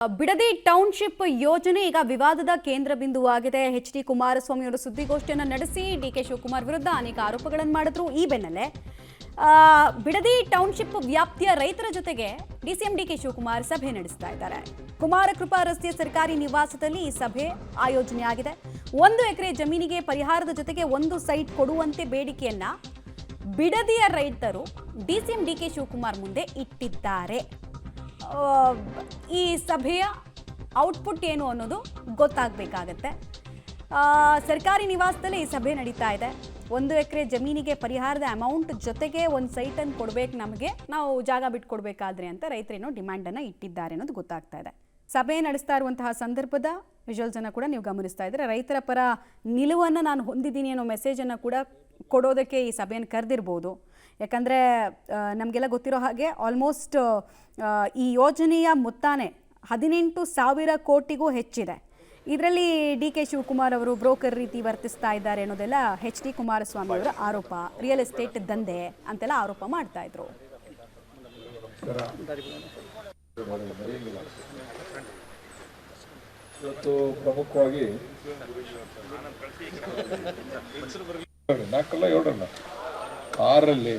Bidadi township ಯೋಜನೆ ಈಗ ವಿವಾದದ ಕೇಂದ್ರ ಬಿಂದುವಾಗಿದೆ. ಎಚ್.ಡಿ. ಕುಮಾರಸ್ವಾಮಿ ಅವರು ಸುದ್ದಿಗೋಷ್ಠಿಯನ್ನು ನಡೆಸಿ ಡಿ.ಕೆ. ಶಿವಕುಮಾರ್ ವಿರುದ್ಧ ಅನೇಕ ಆರೋಪಗಳನ್ನು ಮಾಡಿದ್ರು. ಈ ಬೆನ್ನಲ್ಲೇ ಬಿಡದಿ ಟೌನ್ಶಿಪ್ ವ್ಯಾಪ್ತಿಯ ರೈತರ ಜೊತೆಗೆ ಡಿಸಿಎಂ ಡಿ.ಕೆ. ಶಿವಕುಮಾರ್ ಸಭೆ ನಡೆಸ್ತಾ ಇದ್ದಾರೆ. ಕುಮಾರಕೃಪಾ ರಸ್ತೆಯ ಸರ್ಕಾರಿ ನಿವಾಸದಲ್ಲಿ ಈ ಸಭೆ ಆಯೋಜನೆಯಾಗಿದೆ. 1 ಎಕರೆ ಜಮೀನಿಗೆ ಪರಿಹಾರದ ಜೊತೆಗೆ 1 ಸೈಟ್ ಕೊಡುವಂತೆ ಬೇಡಿಕೆಯನ್ನ ಬಿಡದಿಯ ರೈತರು ಡಿಸಿಎಂ ಡಿ.ಕೆ. ಶಿವಕುಮಾರ್ ಮುಂದೆ ಇಟ್ಟಿದ್ದಾರೆ. ಈ ಸಭೆಯ ಔಟ್ಪುಟ್ ಏನು ಅನ್ನೋದು ಗೊತ್ತಾಗಬೇಕಾಗತ್ತೆ. ಸರ್ಕಾರಿ ನಿವಾಸದಲ್ಲಿ ಈ ಸಭೆ ನಡೀತಾ ಇದೆ. 1 ಎಕರೆ ಜಮೀನಿಗೆ ಪರಿಹಾರದ ಅಮೌಂಟ್ ಜೊತೆಗೆ 1 ಸೈಟನ್ನು ಕೊಡಬೇಕು, ನಮಗೆ ನಾವು ಜಾಗ ಬಿಟ್ಕೊಡ್ಬೇಕಾದ್ರೆ ಅಂತ ರೈತರೇನೋ ಡಿಮ್ಯಾಂಡನ್ನು ಇಟ್ಟಿದ್ದಾರೆ ಅನ್ನೋದು ಗೊತ್ತಾಗ್ತಾ ಇದೆ. ಸಭೆ ನಡೆಸ್ತಾ ಇರುವಂತಹ ಸಂದರ್ಭದ ವಿಜುವಲ್ಸನ್ನು ಕೂಡ ನೀವು ಗಮನಿಸ್ತಾ ಇದ್ದೀರಾ. ರೈತರ ಪರ ನಿಲುವನ್ನು ನಾನು ಹೊಂದಿದ್ದೀನಿ ಅನ್ನೋ ಮೆಸೇಜನ್ನು ಕೂಡ ಕೊಡೋದಕ್ಕೆ ಈ ಸಭೆಯನ್ನು ಕರೆದಿರ್ಬೋದು. ಯಾಕಂದರೆ ನಮಗೆಲ್ಲ ಗೊತ್ತಿರೋ ಹಾಗೆ ಆಲ್ಮೋಸ್ಟ್ ಈ ಯೋಜನೆಯ ಮೊತ್ತನೇ 18,000 ಕೋಟಿಗೂ ಹೆಚ್ಚಿದೆ. ಇದರಲ್ಲಿ ಡಿ.ಕೆ. ಶಿವಕುಮಾರ್ ಅವರು ಬ್ರೋಕರ್ ರೀತಿ ವರ್ತಿಸ್ತಾ ಇದ್ದಾರೆ ಅನ್ನೋದೆಲ್ಲ ಎಚ್.ಡಿ. ಕುಮಾರಸ್ವಾಮಿ ಅವರ ಆರೋಪ. ರಿಯಲ್ ಎಸ್ಟೇಟ್ ದಂಧೆ ಅಂತೆಲ್ಲ ಆರೋಪ ಮಾಡ್ತಾ ಇದ್ರು. ಇವತ್ತು ಪ್ರಮುಖವಾಗಿ 6ರಲ್ಲಿ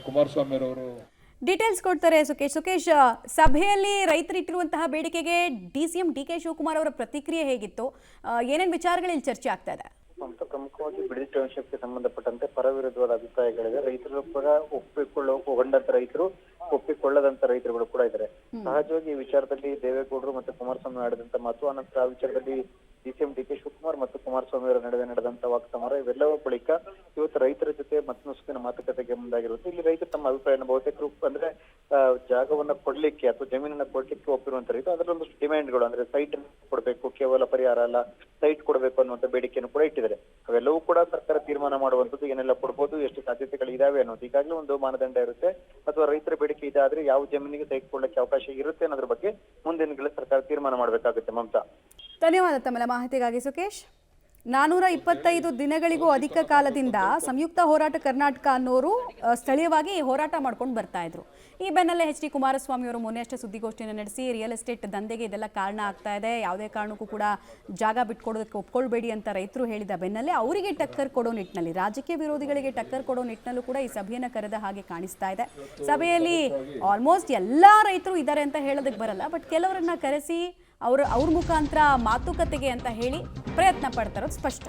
ಕುಮಾರಸ್ವಾಮಿ ಅವರು ಡೀಟೇಲ್ಸ್ ಕೊಡ್ತಾರೆ ಸುಕೇಶ್. ಸಭೆಯಲ್ಲಿ ರೈತರಿಟ್ಟಿರುವಂತಹ ಬೇಡಿಕೆಗೆ ಡಿಸಿಎಂ ಡಿ.ಕೆ. ಶಿವಕುಮಾರ್ ಅವರ ಪ್ರತಿಕ್ರಿಯೆ ಹೇಗಿತ್ತು? ಏನೇನು ವಿಚಾರಗಳಲ್ಲಿ ಚರ್ಚೆ ಆಗ್ತಾ ಇದೆ? ಪ್ರಮುಖವಾಗಿ ಬಿಡದಿ ಟೌನ್ಶಿಪ್ಗೆ ಸಂಬಂಧಪಟ್ಟಂತೆ ಪರ ವಿರುದ್ಧವಾದ ಅಭಿಪ್ರಾಯಗಳಿದೆ. ರೈತರು ಕೂಡ ಒಪ್ಪಿಕೊಂಡಂತ ರೈತರು, ಒಪ್ಪಿಕೊಳ್ಳದಂತ ರೈತರುಗಳು ಕೂಡ ಇದ್ದಾರೆ. ಸಹಜವಾಗಿ ಈ ವಿಚಾರದಲ್ಲಿ ದೇವೇಗೌಡರು ಮತ್ತು ಕುಮಾರಸ್ವಾಮಿ ಆಡಿದಂತ ಮಾತು, ಅನಂತರ ಆ ವಿಚಾರದಲ್ಲಿ ಡಿಸಿಎಂ ಡಿ.ಕೆ. ಶಿವಕುಮಾರ್ ಮತ್ತು ಕುಮಾರಸ್ವಾಮಿ ಅವರ ನಡುವೆ ನಡೆದಂತ ವಾಕ್ಸಮರ, ಇವೆಲ್ಲವೂ ಬಳಿಕ ಇವತ್ತು ರೈತರ ಜೊತೆ ಮತ್ತೊಂದು ಮಾತುಕತೆಗೆ ಮುಂದಾಗಿರುತ್ತೆ. ಇಲ್ಲಿ ರೈತರು ತಮ್ಮ ಅಭಿಪ್ರಾಯ ಬಹುತೇಕರು ಅಂದ್ರೆ ಜಾಗವನ್ನ ಕೊಡ್ಲಿಕ್ಕೆ ಅಥವಾ ಜಮೀನನ್ನ ಕೊಡ್ಲಿಕ್ಕೆ ಒಪ್ಪಿರುವಂತ ರೈತರು ಅದರೊಂದಷ್ಟು ಡಿಮ್ಯಾಂಡ್ಗಳು, ಅಂದ್ರೆ ಸೈಟ್ ಕೊಡಬೇಕು, ಕೇವಲ ಪರಿಹಾರ ಅಲ್ಲ, ಸೈಟ್ ಕೊಡಬೇಕು ಅನ್ನುವಂತ ಬೇಡಿಕೆಯನ್ನು ಕೂಡ ಇಟ್ಟಿದ್ದಾರೆ. ಅವೆಲ್ಲವೂ ಕೂಡ ಸರ್ಕಾರ ತೀರ್ಮಾನ ಮಾಡುವಂತದ್ದು, ಏನೆಲ್ಲ ಕೊಡ್ಬೋದು, ಎಷ್ಟು ಸಾಧ್ಯತೆಗಳು ಇದಾವೆ ಅನ್ನೋದು ಈಗಾಗಲೇ ಒಂದು ಮಾನದಂಡ ಇರುತ್ತೆ. ಅಥವಾ ರೈತರ ಬೇಡಿಕೆ ಇದಾದ್ರೆ ಯಾವ ಜಮೀನಿಗೆ ಸೈಟ್ ಕೊಡ್ಲಿಕ್ಕೆ ಅವಕಾಶ ಇರುತ್ತೆ ಅನ್ನೋದ್ರ ಬಗ್ಗೆ ಮುಂದಿನ ದಿನಗಳಲ್ಲಿ ಸರ್ಕಾರ ತೀರ್ಮಾನ ಮಾಡಬೇಕಾಗುತ್ತೆ. ಮಮತಾ, ಧನ್ಯವಾದ ತಮ್ಮ ಮಾಹಿತಿಗಾಗಿ ಸುಕೇಶ್. 425 ದಿನಗಳಿಗೂ ಅಧಿಕ ಕಾಲದಿಂದ ಸಂಯುಕ್ತ ಹೋರಾಟ ಕರ್ನಾಟಕ ಅನ್ನೋರು ಸ್ಥಳೀಯವಾಗಿ ಹೋರಾಟ ಮಾಡ್ಕೊಂಡು ಬರ್ತಾ ಇದ್ರು. ಈ ಬೆನ್ನಲ್ಲೇ ಎಚ್.ಡಿ. ಕುಮಾರಸ್ವಾಮಿ ಅವರು ಮೊನ್ನೆ ಅಷ್ಟೇ ಸುದ್ದಿಗೋಷ್ಠಿಯನ್ನು ನಡೆಸಿ ರಿಯಲ್ ಎಸ್ಟೇಟ್ ದಂಧೆಗೆ ಇದೆಲ್ಲ ಕಾರಣ ಆಗ್ತಾ ಇದೆ, ಯಾವುದೇ ಕಾರಣಕ್ಕೂ ಕೂಡ ಜಾಗ ಬಿಟ್ಕೊಡೋದಕ್ಕೆ ಒಪ್ಕೊಳ್ಬೇಡಿ ಅಂತ ರೈತರು ಹೇಳಿದ ಬೆನ್ನಲ್ಲೇ ಅವರಿಗೆ ಟಕ್ಕರ್ ಕೊಡೋ ನಿಟ್ಟಿನಲ್ಲಿ, ರಾಜಕೀಯ ವಿರೋಧಿಗಳಿಗೆ ಟಕ್ಕರ್ ಕೊಡೋ ನಿಟ್ಟಿನಲ್ಲೂ ಕೂಡ ಈ ಸಭೆಯನ್ನು ಕರೆದ ಹಾಗೆ ಕಾಣಿಸ್ತಾ ಇದೆ. ಸಭೆಯಲ್ಲಿ ಆಲ್ಮೋಸ್ಟ್ ಎಲ್ಲ ರೈತರು ಇದ್ದಾರೆ ಅಂತ ಹೇಳೋದಕ್ಕೆ ಬರಲ್ಲ, ಬಟ್ ಕೆಲವರನ್ನ ಕರೆಸಿ ಅವ್ರ ಮುಖಾಂತರ ಮಾತುಕತೆಗೆ ಅಂತ ಹೇಳಿ ಪ್ರಯತ್ನ ಪಡ್ತಾರೋದು ಸ್ಪಷ್ಟ.